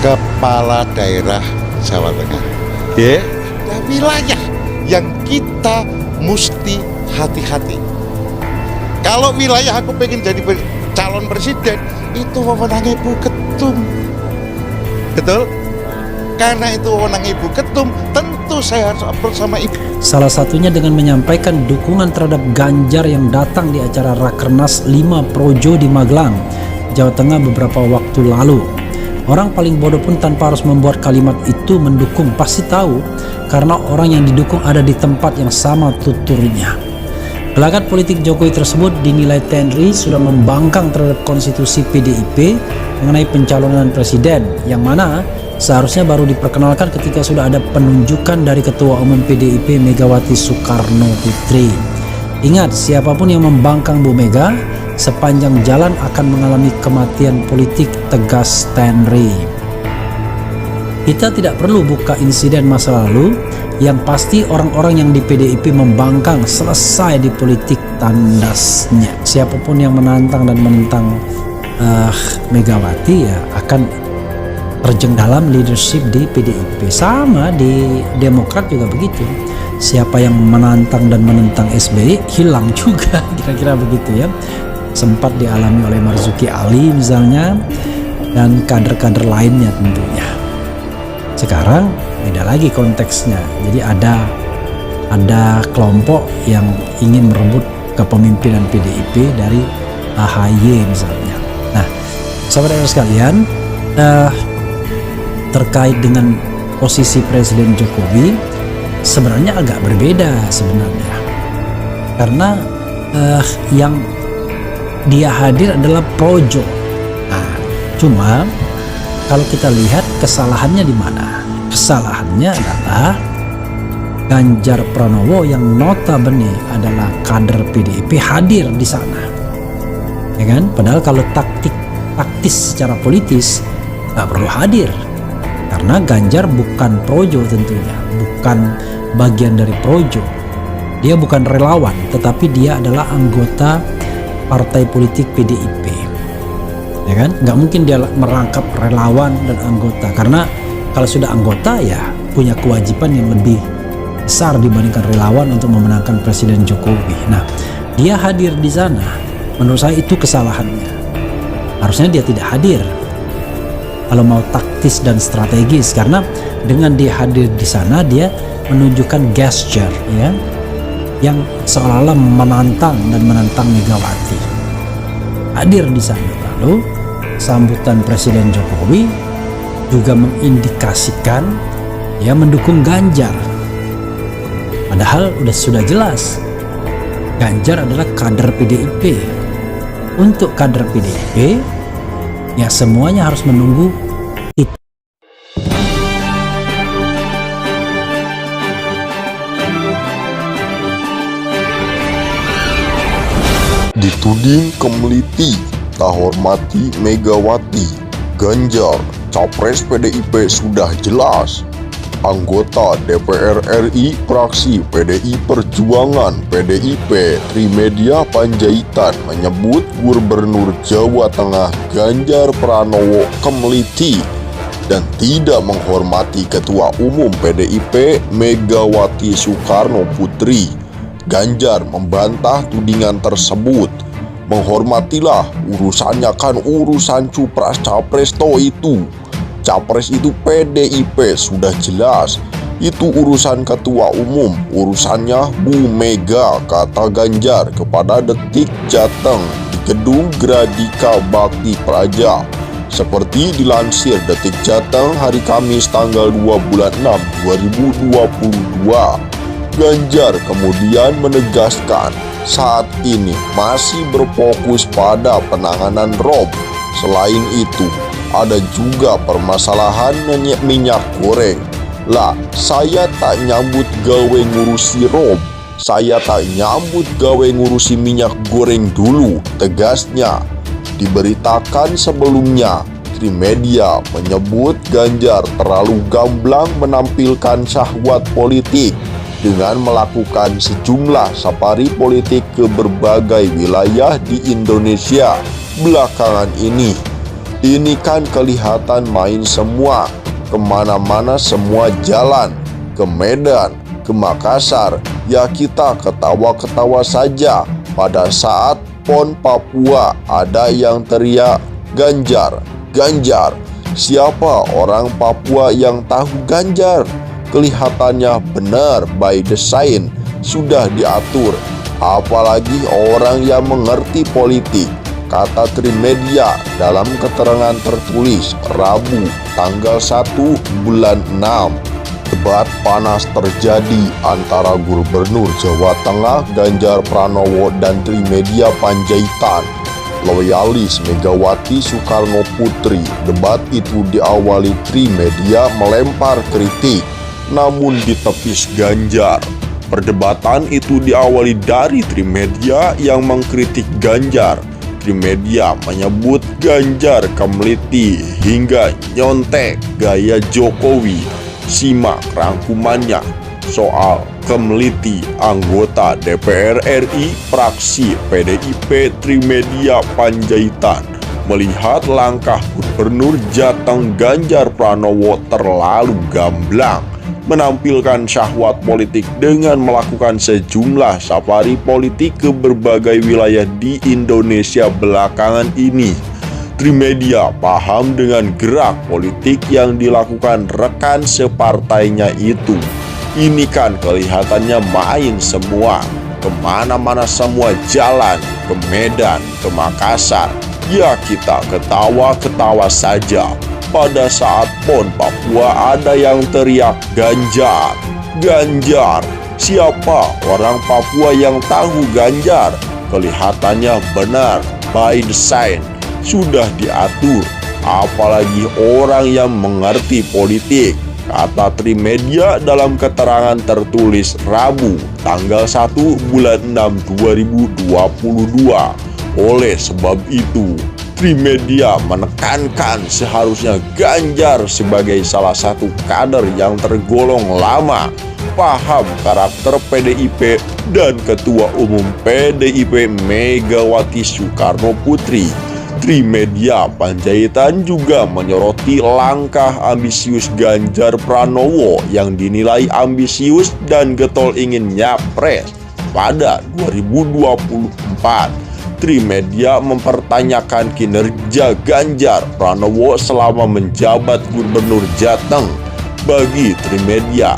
kepala daerah Jawa Tengah. Ya, ada wilayah yang kita mesti hati-hati. Kalau wilayah aku pengen jadi calon presiden, itu wewenangnya Ibu Ketum. Betul? Karena itu wewenang Ibu Ketum, tentu saya harus approach sama Ibu. Salah satunya dengan menyampaikan dukungan terhadap Ganjar yang datang di acara Rakernas 5 Projo di Magelang, Jawa Tengah beberapa waktu lalu. Orang paling bodoh pun tanpa harus membuat kalimat itu mendukung pasti tahu, karena orang yang didukung ada di tempat yang sama tuturnya. Gelagat politik Jokowi tersebut dinilai TNI sudah membangkang terhadap konstitusi PDIP mengenai pencalonan presiden, yang mana seharusnya baru diperkenalkan ketika sudah ada penunjukan dari Ketua Umum PDIP Megawati Soekarno Putri. Ingat, siapapun yang membangkang Bu Mega sepanjang jalan akan mengalami kematian politik, tegas TNI. Kita tidak perlu buka insiden masa lalu, yang pasti orang-orang yang di PDIP membangkang selesai di politik tandasnya. Siapapun yang menantang dan menentang Megawati ya akan terjun dalam leadership di PDIP. Sama di Demokrat juga begitu. Siapa yang menantang dan menentang SBY hilang juga, kira-kira begitu ya. Sempat dialami oleh Marzuki Ali misalnya, dan kader-kader lainnya tentunya. Sekarang beda lagi konteksnya. Jadi ada kelompok yang ingin merebut kepemimpinan PDIP dari AHY misalnya. Nah, saudara sekalian, terkait dengan posisi Presiden Jokowi sebenarnya agak berbeda sebenarnya, karena yang dia hadir adalah projo. Nah, cuma kalau kita lihat kesalahannya di mana? Kesalahannya adalah Ganjar Pranowo yang notabene adalah kader PDIP hadir di sana, ya kan? Padahal kalau taktis secara politis nggak perlu hadir, karena Ganjar bukan projo tentunya, bukan bagian dari projo. Dia bukan relawan, tetapi dia adalah anggota partai politik PDIP, ya kan? Nggak mungkin dia merangkap relawan dan anggota, karena kalau sudah anggota ya punya kewajiban yang lebih besar dibandingkan relawan untuk memenangkan Presiden Jokowi. Nah, dia hadir di sana, menurut saya itu kesalahannya. Harusnya dia tidak hadir kalau mau taktis dan strategis, karena dengan dia hadir di sana dia menunjukkan gesture ya, yang seolah-olah menantang Megawati. Hadir di sana, lalu sambutan Presiden Jokowi juga mengindikasikan ya mendukung Ganjar. Padahal sudah jelas Ganjar adalah kader PDIP. Untuk kader PDIP ya semuanya harus menunggu itu. Dituding kemeliti, tak hormati Megawati. Ganjar, capres PDIP sudah jelas. Anggota DPR RI fraksi PDI Perjuangan PDIP Trimedia Panjaitan menyebut Gubernur Jawa Tengah Ganjar Pranowo kemeliti dan tidak menghormati Ketua Umum PDIP Megawati Soekarno Putri. Ganjar membantah tudingan tersebut. Menghormatilah, urusannya kan urusan capres toh itu. Capres itu PDIP sudah jelas. Itu urusan Ketua Umum, urusannya Bu Mega, kata Ganjar kepada Detik Jateng di Gedung Gradika Bakti Praja. Seperti dilansir Detik Jateng hari Kamis tanggal 2 bulan 6 2022. Ganjar kemudian menegaskan saat ini masih berfokus pada penanganan ROB. Selain itu, ada juga permasalahan minyak goreng. Lah, saya tak nyambut gawe ngurusi ROB. Saya tak nyambut gawe ngurusi minyak goreng dulu, tegasnya. Diberitakan sebelumnya, Trimedia menyebut Ganjar terlalu gamblang menampilkan syahwat politik dengan melakukan sejumlah safari politik ke berbagai wilayah di Indonesia belakangan ini. Ini kan kelihatan main semua, kemana-mana semua jalan, ke Medan, ke Makassar, ya kita ketawa-ketawa saja. Pada saat PON Papua ada yang teriak Ganjar, Ganjar. Siapa orang Papua yang tahu Ganjar? Kelihatannya benar by design, sudah diatur. Apalagi orang yang mengerti politik, kata Trimedia dalam keterangan tertulis Rabu tanggal 1 bulan 6. Debat panas terjadi antara Gubernur Jawa Tengah Ganjar Pranowo dan Trimedia Panjaitan, loyalis Megawati Soekarno Putri. Debat itu diawali Trimedia melempar kritik, namun ditepis Ganjar. Perdebatan itu diawali dari Trimedia yang mengkritik Ganjar. Trimedia menyebut Ganjar kemeliti hingga nyontek gaya Jokowi. Simak rangkumannya soal kemeliti anggota DPR RI fraksi PDIP Trimedia Panjaitan melihat langkah Gubernur Jateng Ganjar Pranowo terlalu gamblang, menampilkan syahwat politik dengan melakukan sejumlah safari politik ke berbagai wilayah di Indonesia belakangan ini. Trimedia paham dengan gerak politik yang dilakukan rekan separtainya itu. Ini kan kelihatannya main semua, kemana-mana semua jalan, ke Medan, ke Makassar. Ya kita ketawa-ketawa saja. Pada saat PON Papua ada yang teriak Ganjar, Ganjar. Siapa orang Papua yang tahu Ganjar? Kelihatannya benar by design, sudah diatur. Apalagi orang yang mengerti politik, kata Trimedia dalam keterangan tertulis Rabu tanggal 1 bulan 6 2022. Oleh sebab itu, Trimedia menekankan seharusnya Ganjar sebagai salah satu kader yang tergolong lama, paham karakter PDIP dan Ketua Umum PDIP Megawati Soekarno Putri. Trimedia Panjaitan juga menyoroti langkah ambisius Ganjar Pranowo yang dinilai ambisius dan getol ingin nyapres pada 2024. Trimedia mempertanyakan kinerja Ganjar Pranowo selama menjabat Gubernur Jateng. Bagi Trimedia,